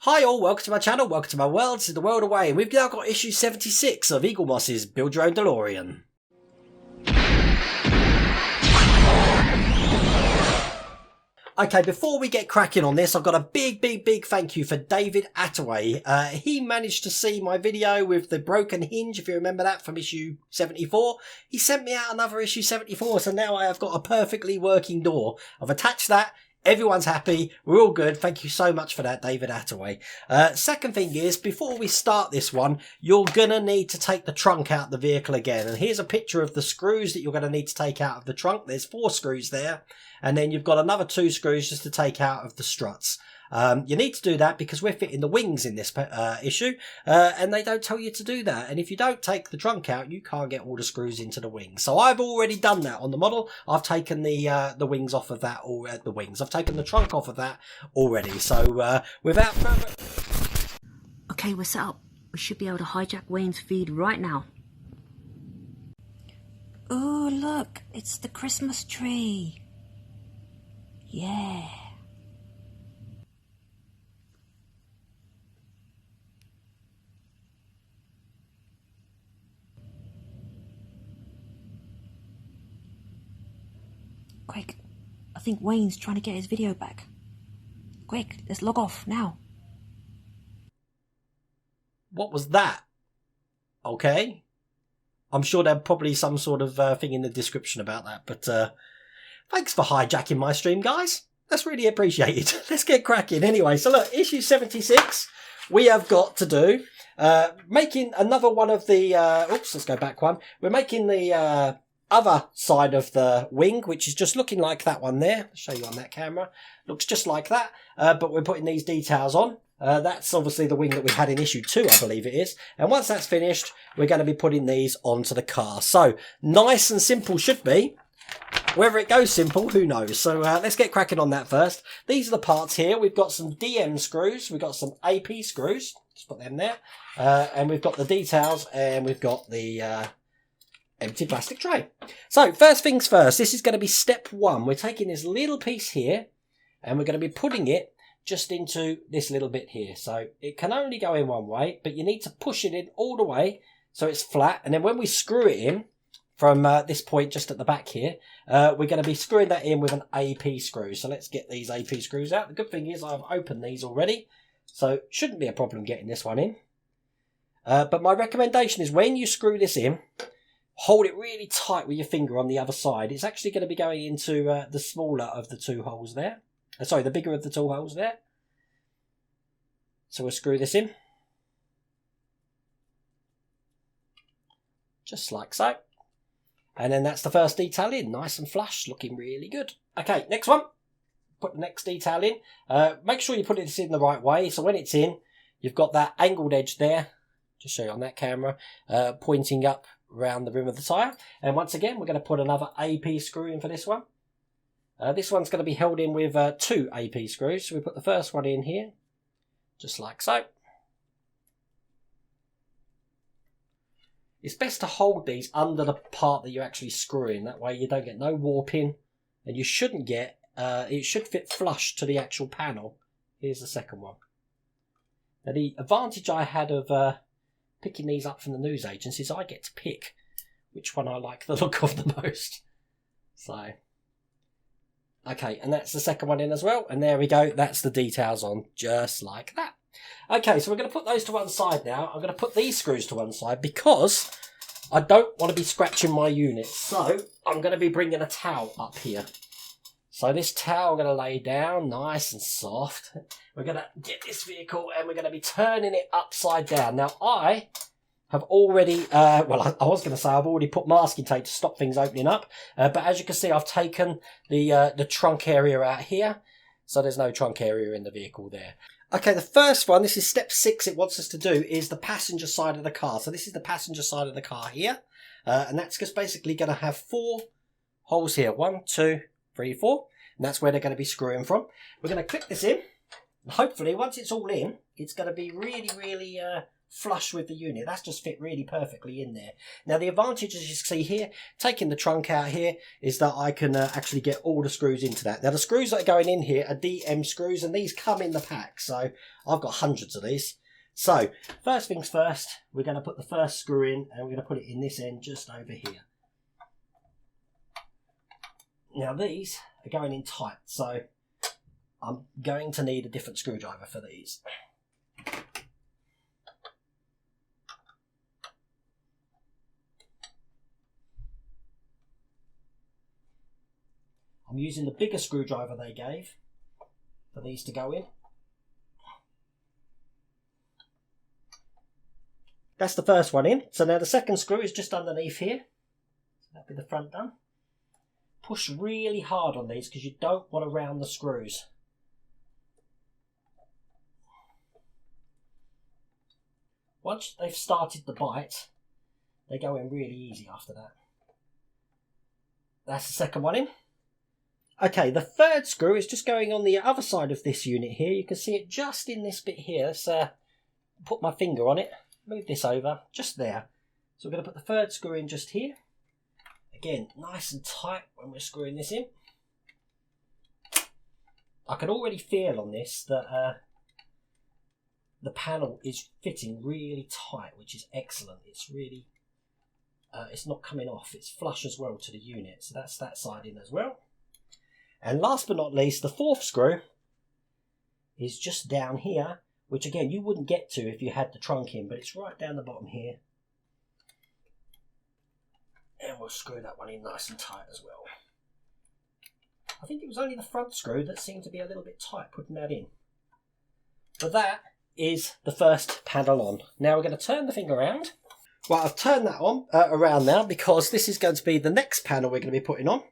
Hi all, welcome to my channel, welcome to my world, this is the world away, and we've now got issue 76 of Eagle Moss's Build Your Own Delorean. Okay, before we get cracking on this, I've got a big thank you for David Attaway. He managed to see my video with the broken hinge, if you remember that, from issue 74. He sent me out another issue 74, so now I have got a perfectly working door. I've attached that. Everyone's happy. We're all good. Thank you so much for that, David Attaway. Second thing is, before we start this one, you're going to need to take the trunk out of the vehicle again. And here's a picture of the screws that you're going to need to take out of the trunk. There's 4 screws there. And then you've got another 2 screws just to take out of the struts. You need to do that because we're fitting the wings in this issue. And they don't tell you to do that. And if you don't take the trunk out, you can't get all the screws into the wings. So I've already done that on the model. I've taken the wings off of that, or the wings. I've taken the trunk off of that already. So without further... Okay, we're set up. We should be able to hijack Wayne's feed right now. Oh, look, it's the Christmas tree. Yeah. Quick, I think Wayne's trying to get his video back. Quick, let's log off now. What was that? Okay. I'm sure there's probably some sort of thing in the description about that, but thanks for hijacking my stream, guys. That's really appreciated. Let's get cracking. Anyway, so look, issue 76, we have got to do, making another one of the, oops, let's go back one. We're making the other side of the wing, which is just looking like that one there. I'll show you on that camera. Looks just like that, but we're putting these details on. That's obviously the wing that we had in issue 2, I believe it is. And once that's finished, we're going to be putting these onto the car. So, nice and simple should be. Whether it goes simple, who knows? So let's get cracking on that first. These are the parts here. We've got some DM screws. We've got some AP screws. Just put them there. And we've got the details, and we've got the empty plastic tray. So first things first, this is going to be step 1. We're taking this little piece here, and we're going to be putting it just into this little bit here. So it can only go in one way, but you need to push it in all the way so it's flat. And then when we screw it in from this point just at the back here, we're going to be screwing that in with an AP screw. So let's get these AP screws out. The good thing is I've opened these already, so shouldn't be a problem getting this one in. But my recommendation is when you screw this in, hold it really tight with your finger on the other side. It's actually going to be going into the smaller of the 2 holes there. Sorry, the bigger of the 2 holes there. So we'll screw this in. Just like so. And then that's the first detail in. Nice and flush, looking really good. Okay, next one. Put the next detail in. Make sure you put this in the right way. So when it's in, you've got that angled edge there. Just show you on that camera. Pointing up around the rim of the tyre. And once again, we're going to put another AP screw in for this one. This one's going to be held in with 2 AP screws. So we put the first one in here. Just like so. It's best to hold these under the part that you actually screw in. That way you don't get no warping. And you shouldn't get, it should fit flush to the actual panel. Here's the second one. Now the advantage I had of picking these up from the newsagents is I get to pick which one I like the look of the most. So, okay, and that's the second one in as well. And there we go. That's the details on, just like that. Okay, so we're going to put those to one side now. I'm going to put these screws to one side because I don't want to be scratching my unit. So I'm going to be bringing a towel up here. So this towel I'm going to lay down nice and soft. We're going to get this vehicle and we're going to be turning it upside down. Now I have already, well, I was going to say I've already put masking tape to stop things opening up. But as you can see, I've taken the trunk area out here. So there's no trunk area in the vehicle there. Okay, the first one, this is step 6 it wants us to do, is the passenger side of the car. So this is the passenger side of the car here. And that's just basically going to have 4 holes here. 1, 2, 3, 4. And that's where they're going to be screwing from. We're going to clip this in. And hopefully, once it's all in, it's going to be really flush with the unit. That's just fit really perfectly in there. Now the advantage, as you see here, taking the trunk out here, is that I can actually get all the screws into that. Now the screws that are going in here are DM screws, and these come in the pack, so I've got hundreds of these. So first things first, we're going to put the first screw in, and we're going to put it in this end just over here. Now these are going in tight, so I'm going to need a different screwdriver for these. I'm using the bigger screwdriver they gave for these to go in. That's the first one in. So now the second screw is just underneath here. So that'll be the front done. Push really hard on these because you don't want to round the screws. Once they've started to bite, they go in really easy after that. That's the second one in. Okay, the third screw is just going on the other side of this unit here. You can see it just in this bit here. Let's put my finger on it. Move this over, just there. So we're going to put the third screw in just here. Again, nice and tight when we're screwing this in. I can already feel on this that the panel is fitting really tight, which is excellent. It's really, it's not coming off. It's flush as well to the unit. So that's that side in as well. And last but not least, the fourth screw is just down here, which again, you wouldn't get to if you had the trunk in, but it's right down the bottom here. And we'll screw that one in nice and tight as well. I think it was only the front screw that seemed to be a little bit tight putting that in. But that is the first panel on. Now we're going to turn the thing around. Well, I've turned that on around now because this is going to be the next panel we're going to be putting on.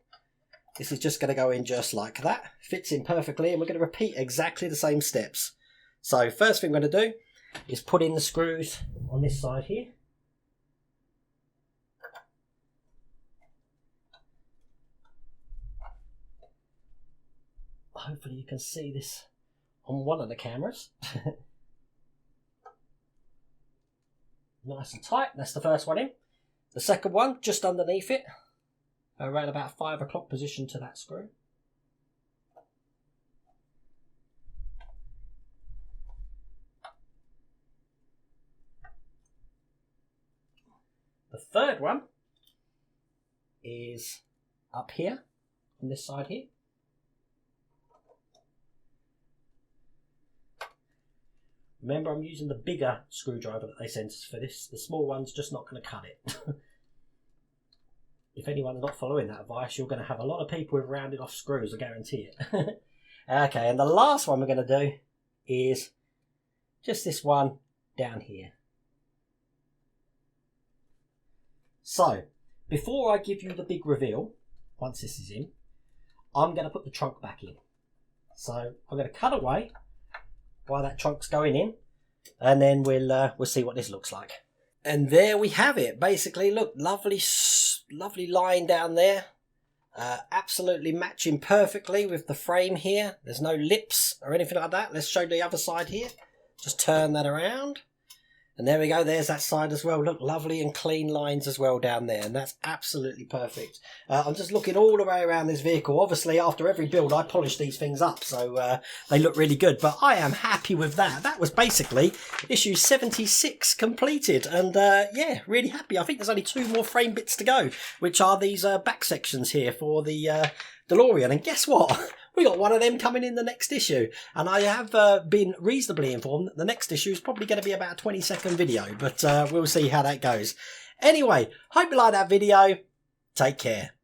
This is just going to go in just like that. Fits in perfectly, and we're going to repeat exactly the same steps. So first thing we're going to do is put in the screws on this side here. Hopefully you can see this on one of the cameras. Nice and tight. That's the first one in. The second one just underneath it, around about 5 o'clock position to that screw. The third one is up here on this side here. Remember, I'm using the bigger screwdriver that they sent us for this. The small one's just not going to cut it. If anyone's not following that advice, you're going to have a lot of people with rounded off screws, I guarantee it. Okay, and the last one we're going to do is just this one down here. So, before I give you the big reveal, once this is in, I'm going to put the trunk back in. So, I'm going to cut away while that trunk's going in, and then we'll see what this looks like. And there we have it. Basically, look, lovely line down there. Absolutely matching perfectly with the frame here. There's no lips or anything like that. Let's show the other side here. Just turn that around. And there we go, there's that side as well. Look, lovely and clean lines as well down there, and that's absolutely perfect. I'm just looking all the way around this vehicle. Obviously, after every build, I polish these things up, so they look really good. But I am happy with that. That was basically issue 76 completed, and yeah, really happy. I think there's only 2 more frame bits to go, which are these back sections here for the Delorean. And guess what? We got one of them coming in the next issue, and I have been reasonably informed that the next issue is probably going to be about a 20-second video, but we'll see how that goes. Anyway, hope you like that video. Take care.